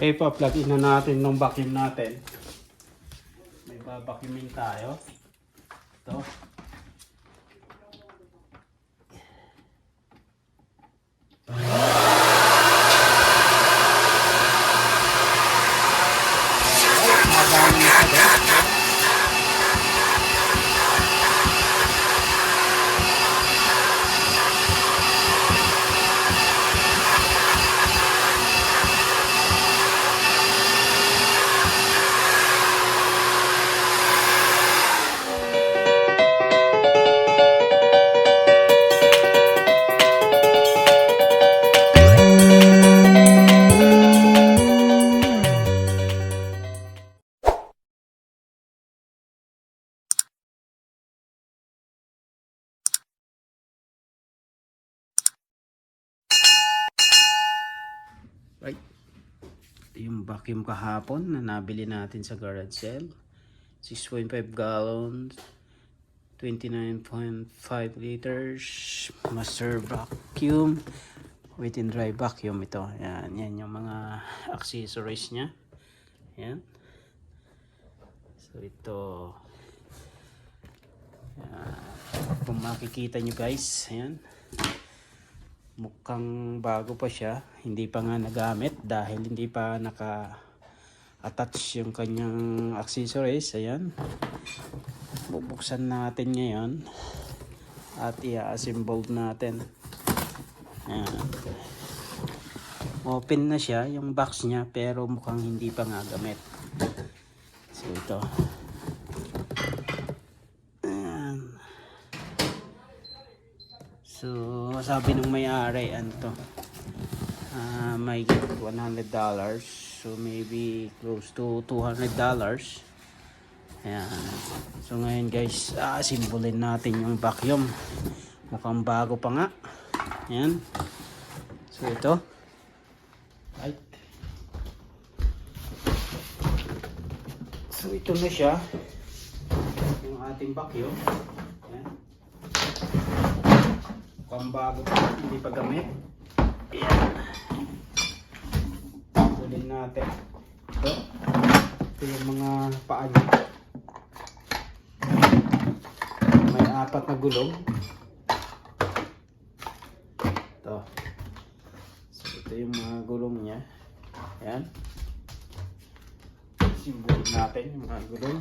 Okay, pa-plug in na natin ng vacuum natin. May babacuumin tayo. Ito. Right. Ito yung vacuum kahapon na nabili natin sa garage sale. 6.5 gallons, 29.5 liters, master vacuum, wet and dry vacuum ito. Yan yung mga accessories niya. Yan. So ito. Yan. Kung makikita nyo guys, ayan. Mukhang bago pa siya, hindi pa nga nagamit dahil hindi pa naka-attach yung kanyang accessories. Ayan, bubuksan natin ngayon at i-assemble natin. Ayan. Open na siya yung box niya pero mukhang hindi pa nga gamit. So ito, so sabi ng may-ari may $100, so maybe close to $200. Ayan. So ngayon guys, simbolin natin yung vacuum. Mukhang bago pa nga. Ayan. So ito, right. So ito na siya, yung ating vacuum. Ayan. Mukhang bago pa, hindi pa gamit. Ayan. Tulin natin. Ito yung mga paa niya. May 4 na gulong. Ito. So ito yung mga gulong niya. Ayan. Simbolin natin yung mga gulong.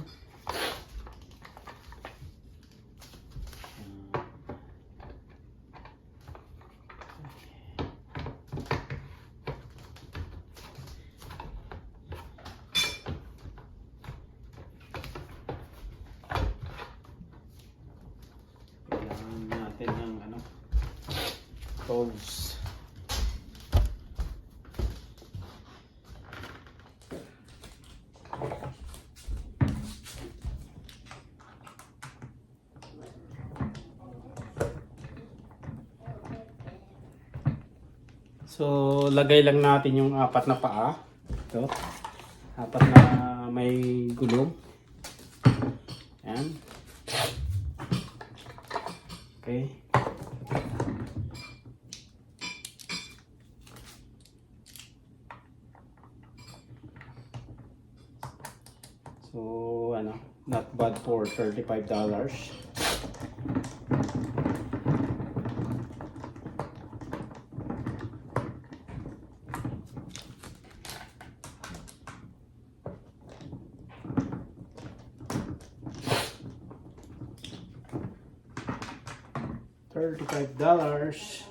Tools. So lagay lang natin yung 4 na paa. Ito, 4 na may gulong. Ayan. Okay. So not bad for $35. $35.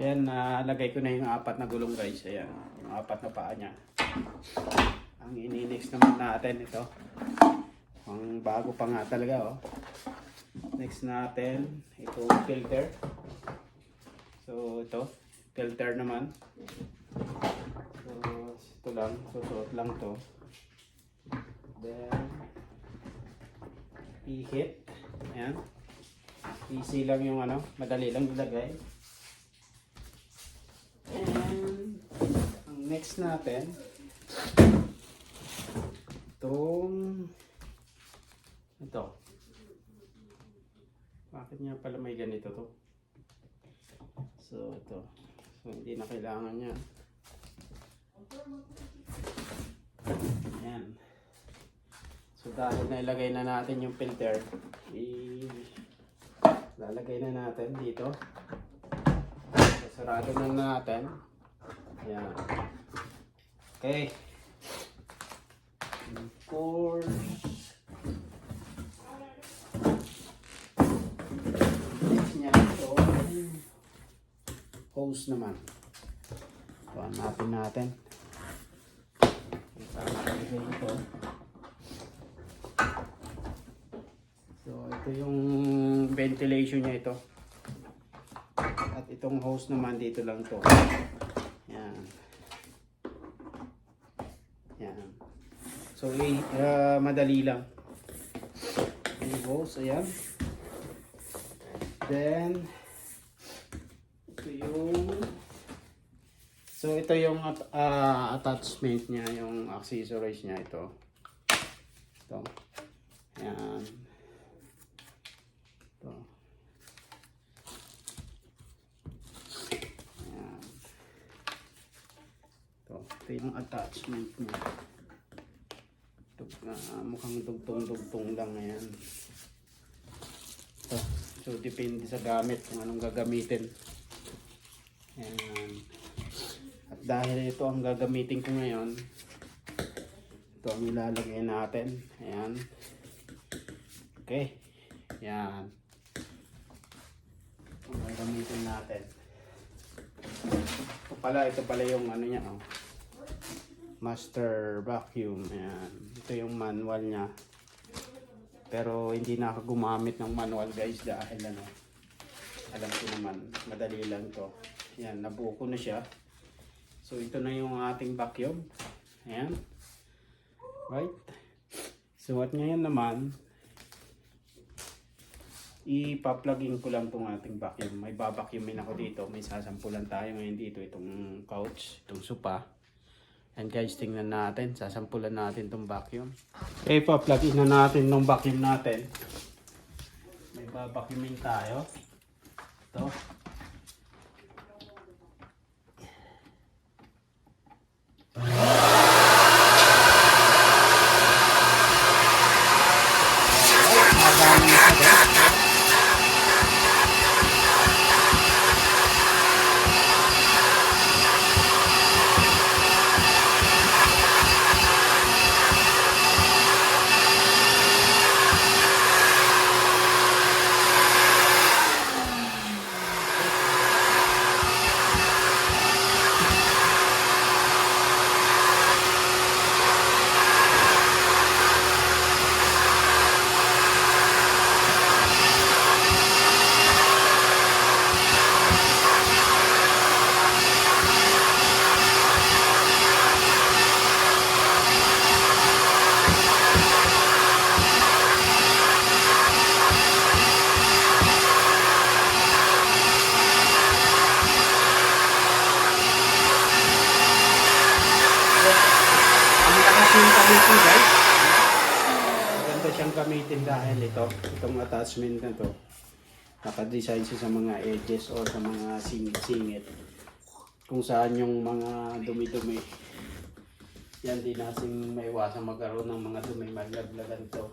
Ayan, nalagay ko na yung 4 na gulong guys. Ayan, yung 4 na paa niya. Ang ini-next naman natin ito. Ang bago pa nga talaga oh. Next natin, itong filter. So ito, filter naman. So ito lang, susuot lang to. Then ihit. Ayan. Easy lang yung ano, madali lang ilagay. And ang next natin, ito. Bakit nga pala may ganito to? So ito. So hindi na kailangan niya. Ayan. So dahil nailagay na natin yung filter, lalagay na natin dito. So, sarado na natin. Ayan. Okay. Of course. Next niya ito. Hose naman. So, hanapin natin. Ito. So, ito yung ventilation niya ito. At itong hose naman dito lang to. Yan. Yan. So, madali lang. Yung hose, ayan. Then, ito yung attachment niya, yung accessories niya ito. Ito. Ayan. Ito. Ayan. Ito yung attachment niya. Mukhang dugtong-dugtong lang. Ayan. Ito. So, depende sa gamit kung anong gagamitin. Ayan. At dahil ito ang gagamitin ko ngayon, ito ang ilalagay natin. Ayan. Okay. Ayan. Ang gagamitin natin. Ito pala yung ano niya, oh. Master vacuum. Ayan. Ito yung manual niya. Pero hindi na ako gumamit ng manual, guys, dahil ano, alam ko naman, madali lang to. Ayan, nabuo ko na siya. So ito na yung ating vacuum. Ayan. Right. So at ngayon naman, ipa-plugin ko lang itong ating vacuum. May babacuumin ako dito. May sasampulan tayo ngayon dito. Itong couch, itong sopa. And guys, tingnan natin. Sasampulan natin itong vacuum. Okay, pa-plugin na natin itong vacuum natin. May babacuumin tayo. Ito. Maganda siyang gamitin dahil itong attachment na to, naka-design siya sa mga edges o sa mga singit-singit kung saan yung mga dumi-dumi yan, di natin maiwasan magkaroon ng mga dumi, maglaglagan to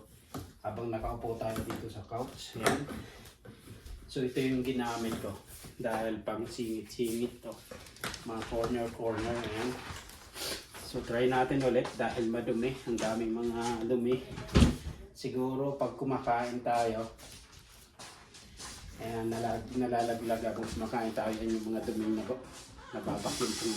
habang nakaupo tayo dito sa couch. Yan. So ito yung ginamit ko dahil pang singit-singit to, mga corner-corner. Ayan. So try natin ulit dahil madumi, ang daming mga dumi. Siguro pag kumakain tayo, ayan, nalalaglag ako, kumakain tayo, yan yung mga dumi na babakin ko.